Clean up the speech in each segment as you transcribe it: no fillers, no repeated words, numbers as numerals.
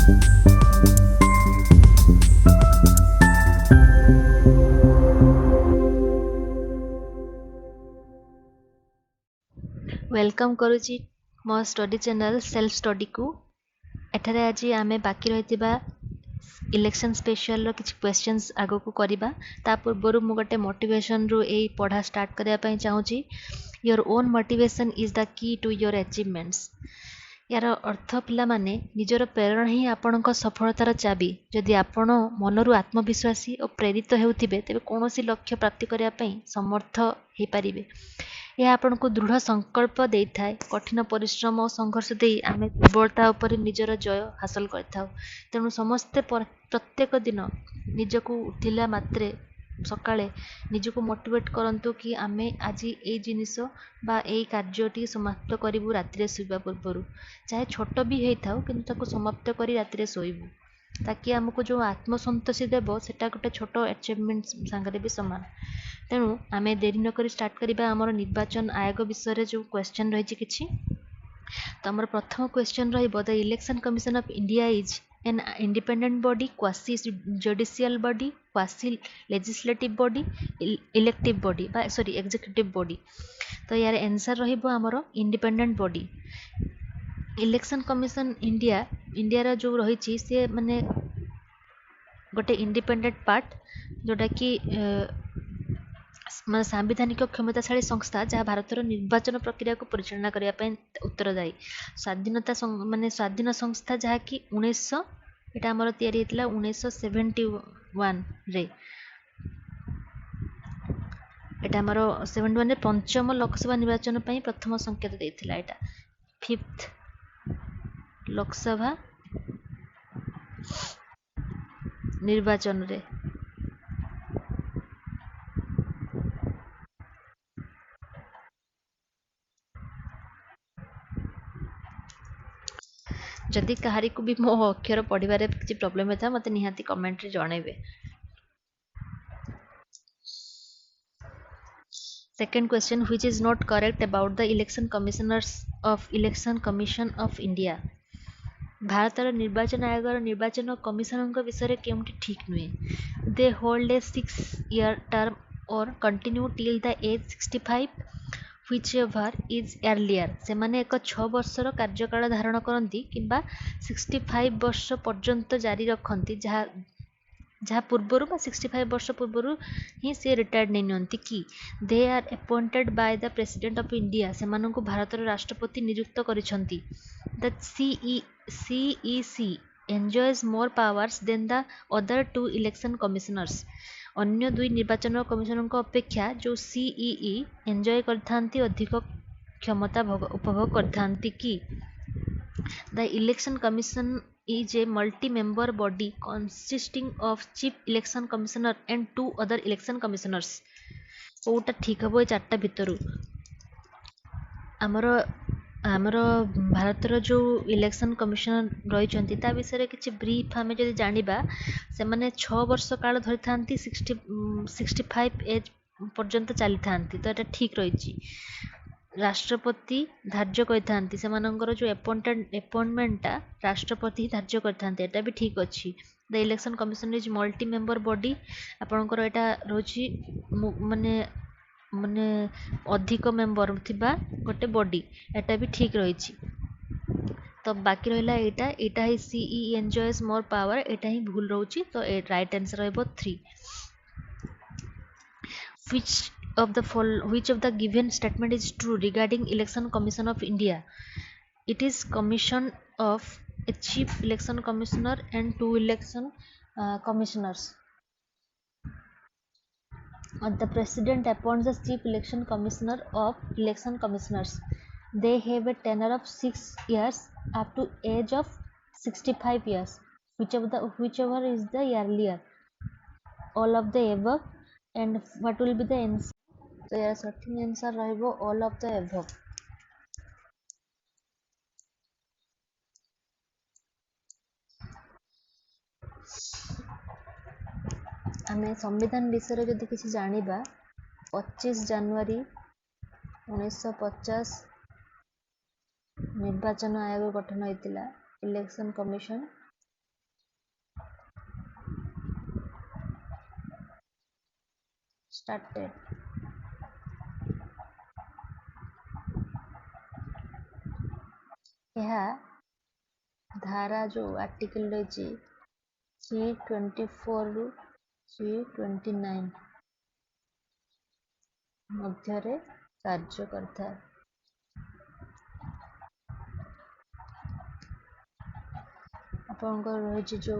Welcome करुची मो study channel self study को एठारे आज आमे बाकी रहितिबा इलेक्शन स्पेशल रो किछ क्वेश्चंस आगो को करिबा ता पूर्वरु मु गटे मोटिवेशन रो ए पढ़ा स्टार्ट करिया पई चाहूची। Your own motivation is the key to your achievements. यार अर्थ पिला माने निजर प्रेरणा ही आपणक सफलतार चाबी। जदि आपण मनरु आत्मविश्वासी और प्रेरित हेउथिबे तेबे कोनोसी लक्ष्य प्राप्ति करिया पई समर्थ हे पारिबे। यह आपण को दृढ़ संकल्प दे थाए। कठिन परिश्रम और संघर्ष दे आमे दुर्बलता उपर निजर जय हासिल करथाउ। तेणु समस्ते प्रत्येक दिन निजको उठिला मात्रे सकाळे निजको मोटिवेट करंतु कि आमे आज ए जिनिस बा ए कार्यटी समाप्त करिवु रात्रि सुबा पूर्वरु। चाहे छोट भी हेइथाउ किंतु ताको समाप्त करी रात्रि सोइबु ताकि हमको जो आत्मसंतोषी देव सेटा गोटे छोट अचीवमेंट सांगरे भी समान। तेणु आमे देरी न करी स्टार्ट करिबा हमर निर्वाचन आयोग विषय रे जो क्वेश्चन रहिछि किछि। तो हमर प्रथम क्वेश्चन रहिबो the Election Commission of India is an independent body, quasi judicial body, quasi legislative body, elective body बा सॉरी एग्जीक्यूटिव बॉडी। तो यार आंसर रहिबो हमर independent body. Election commission India रा जो रहिछि से माने गोटे इंडिपेंडेंट पार्ट जोटा कि सांविधानिक क्षमताशाली संस्था जहाँ भारतर निर्वाचन प्रक्रिया को परिचालना करने उत्तरदायी। स्वाधीनता माने स्वाधीन संस्था जहाँ कि 1900 आमर तैयारी होता 1971 रे। एटा आमर 71 रे पंचम लोकसभा निर्वाचन पई प्रथम संकेत देथिला। एटा 5th लोकसभा निर्वाचन रे। जदि कहारी को भी मो अक्षर पढ़िबारे किछि प्रॉब्लम हेता मते निहाती कमेंट रे जणेबे। Second question which is not correct about the Election Commission of India. भारतर निर्वाचन आयोग निर्वाचन कमिशन विषय केउंटी ठीक नुए। They hold a 6-year term or continue till the age 65 whichever is earlier। से माने एक 6 वर्षर कार्यकाल धारण करती किंबा 65 वर्ष पर्यंत जारी रखती जहाँ पूर्वर बा 65 वर्ष पूर्वर ही से रिटायर्ड नहीं नियंती कि they are appointed by the President of India. से मानकु भारतर राष्ट्रपति नियुक्त करिसंती। द CEC enjoys more powers than the other two election commissioners। अन्य दुई निर्वाचन कमिशनर अपेक्षा जो CEE एंजॉय करथांती अधिक क्षमता उपभोग करथांती कि the Election commission is a multi-member body consisting of chief election commissioner and 2 other election commissioners। Kota ठीक हबो ए चारटा भितरु। आमर भारतर जो इलेक्शन कमिशनर रही ता विषय किसी ब्रीफ आम जब जाना से माने 6 वर्ष काल धरी था 65 एज पर्यंत चली था। तो यहाँ ठीक रही। राष्ट्रपति धार्य करते जो अपॉइंटमेंटा राष्ट्रपति धार्य करते भी ठीक अच्छी। The Election commission is multi member body. आपणकर यहाँ रोची माने माने अधिक मेंबर थिबा गोटे बॉडी एटा भी ठीक रही। तो बाकी रहा एटा ही CE एंजॉयज मोर पावर एटा ही भूल रोची। तो राइट आंसर रहबो 3। which of the given statement is true regarding election commission of India? It is commission of a chief election commissioner and 2 election commissioners। The president appoints the chief election commissioner of election commissioners। They have a tenure of 6 years up to age of 65 years whichever is the earlier। All of the above। and what will be the answer? So your certain answer रहिबो all of the above। आमे संविधान विषय जदि किसी जानिबा 25 जनवरी 1950 निर्वाचन आयोग गठन होइतिला election commission started। यह धारा जो आर्टिकल रही 324 रु 329 मध्य कार्य करता है। आपंकर रही जो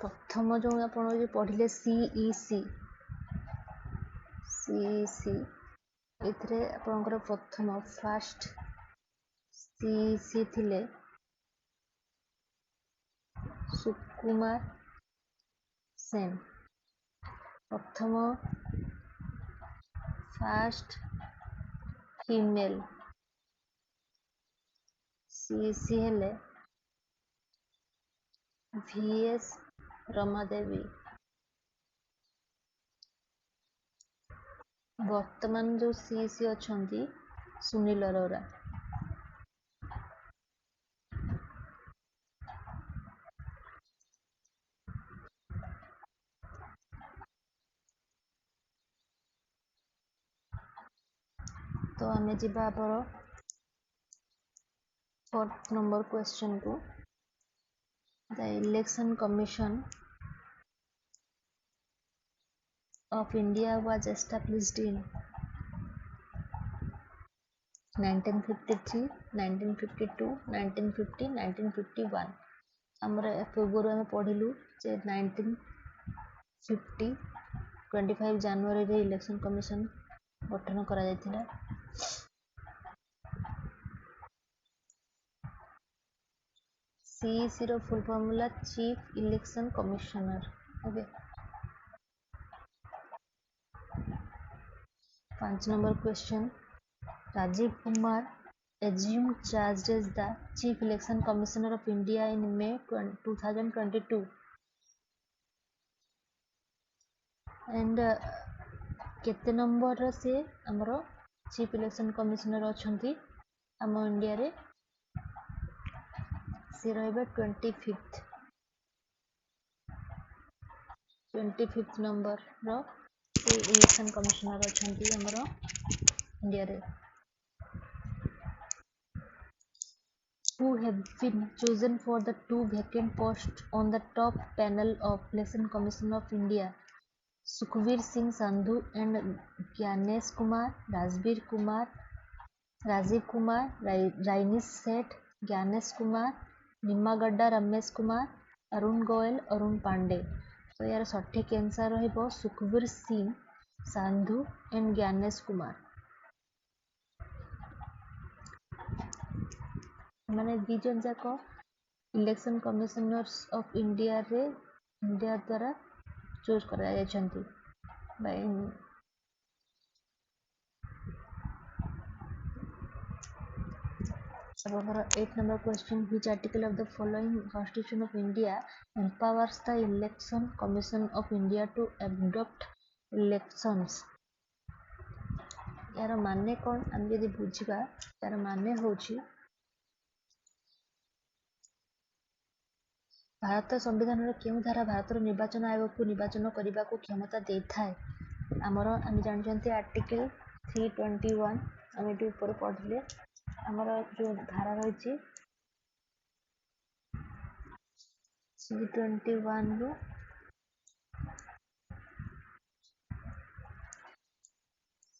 प्रथम जो आप पढ़ले सीईसी आपंकर प्रथम फास्ट सीईसी थिले सुकुमार सेन। प्रथम फास्ट फीमेल सीईसी हेले VS रमादेवी। वर्तमान जो सीईसी अच्छी सुनील अरोरा। तो आमे जिबा पर 4th नंबर क्वेश्चन को। The Election Commission of India was established in 1953, 1952, 1950, 1951। आमर पूर्व आम पढ़लु जे 1950 25 जनवरी रे इलेक्शन कमिशन गठन करा जायतिला। सीईसी रो full formula chief election commissioner. Okay 5 number question. Rajiv Kumar assumed charge as the chief election commissioner of India in May 2022 and केते number से हमरो चीफ इलेक्शन कमिश्नर अछंती हम इंडिया रे से रहबे 25th नंबर रो से इलेक्शन कमिश्नर अछंती हमरो इंडिया रे। Who have been chosen for the 2 vacant posts on the top panel of Election Commission of India? Sukhvir Singh Sandhu and Gyanesh Kumar, Rajveer Kumar, Rajiv Kumar, राइनिश सेठ, ज्ञानेश कुमार, निम्मागड्डा रमेश कुमार, अरुण गोयल, अरुण पांडे। तो यार सठिक आंसर रहिबो सुखवीर सिंह संधू एंड ज्ञानेश कुमार। माने दी जन जाक इलेक्शन कमिश्नर्स ऑफ इंडिया रे इंडिया द्वारा चूज करा जायछंती bye 8 number question, which article of the following Constitution of India empowers the Election Commission of India to adopt elections? यार माने कौन हम यदि बुझिबा यार माने होची भारत संविधान केउं धारा भारत निर्वाचन आयोग को निर्वाचन करने को क्षमता दे थाए आमर आम जानते आर्टिकल 321 आम ये ऊपर पढ़ले आमर जो धारा रही 321 रु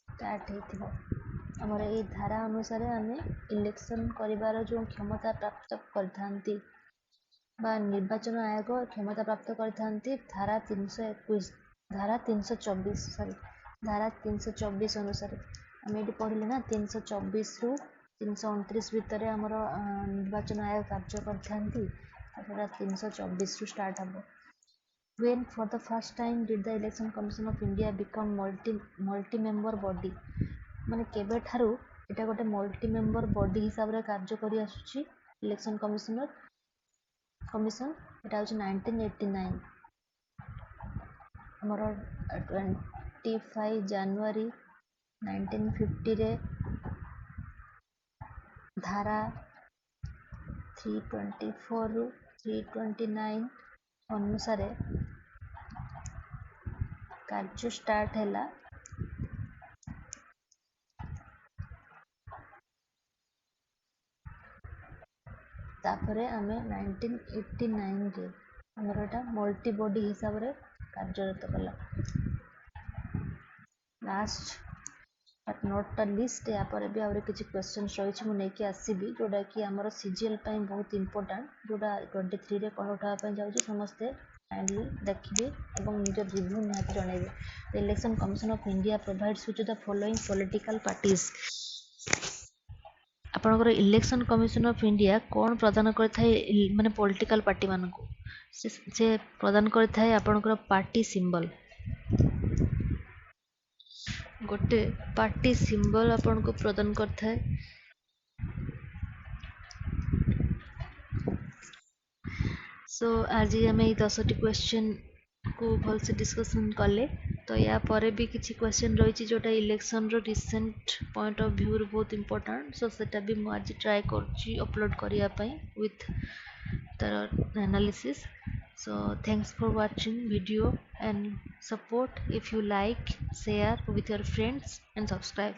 स्टार्ट होइथिबो आमर ए धारा अनुसार आम इलेक्शन करिवार जो क्षमता प्राप्त करथांती बा निर्वाचन आयोग क्षमता प्राप्त करथांती धारा 321 धारा 324 सॉरी धारा 324 अनुसार आम ये पढ़ले ना 324 रु 329 भितर आमर निर्वाचन आयोग कार्य करथांती 324 रु स्टार्ट हम। When for the first time did the Election Commission of India become multi member body? माने केबे ठारू एटा गोटे मल्टी मेंबर बॉडी हिसाब रे कार्य करि आसुची इलेक्शन कमिशन एटा होची 1989 हमर 25 जनवरी 1950 रे धारा 324 रु 329 ଅନୁସାରେ କାର୍ଯ୍ୟ ଷ୍ଟାର୍ଟ ହେଲା ତାପରେ ଆମେ 1989ରେ ଆମର ଏଟା ମଲ୍ଟି ବଡି ହିସାବରେ କାର୍ଯ୍ୟରତ କଲା। Last but not the list ଏହାପରେ ବି ଆହୁରି କିଛି କ୍ୱେଶ୍ଚନ୍ସ ରହିଛି ମୁଁ ନେଇକି ଆସିବି ଯେଉଁଟାକି ଆମର ସିଜିଏଲ୍ ପାଇଁ ବହୁତ ଇମ୍ପୋର୍ଟାଣ୍ଟ, ଯେଉଁଟା 23ରେ କଟ୍ ହେବା ପାଇଁ ଯାଉଛି। ସମସ୍ତେ କାଇଣ୍ଡଲି ଦେଖିବେ ଏବଂ ନିଜ ରିଭ୍ୟୁ ନିହାତି ଜଣାଇବେ। The Election Commission of India provides with the following political parties. ଆପଣଙ୍କର ଇଲେକ୍ସନ୍ କମିଶନ୍ ଅଫ୍ ଇଣ୍ଡିଆ କ'ଣ ପ୍ରଦାନ କରିଥାଏ ମାନେ ପଲିଟିକାଲ ପାର୍ଟିମାନଙ୍କୁ? ସେ ପ୍ରଦାନ କରିଥାଏ ଆପଣଙ୍କର ପାର୍ଟି ସିମ୍ବଲ୍। ଗୋଟେ ପାର୍ଟି ସିମ୍ବଲ୍ ଆପଣଙ୍କୁ ପ୍ରଦାନ କରିଥାଏ। ସୋ ଆଜି ଆମେ ଏଇ 10ଟି କ୍ୱେଶ୍ଚନ୍କୁ ଭଲସେ ଡିସ୍କସନ୍ କଲେ। ତ ୟା ପରେ ବି କିଛି କ୍ୱେଶ୍ଚନ୍ ରହିଛି ଯେଉଁଟା ଇଲେକ୍ସନ୍ର ରିସେଣ୍ଟ ପଏଣ୍ଟ ଅଫ୍ ଭ୍ୟୁରୁ ବହୁତ ଇମ୍ପୋର୍ଟାଣ୍ଟ। ସୋ ସେଟା ବି ମୁଁ ଆଜି ଟ୍ରାଏ କରୁଛି ଅପଲୋଡ଼ କରିବା ପାଇଁ ୱିଥ୍ ତାର analysis. So thanks for watching video and support if you like, share with your friends and subscribe.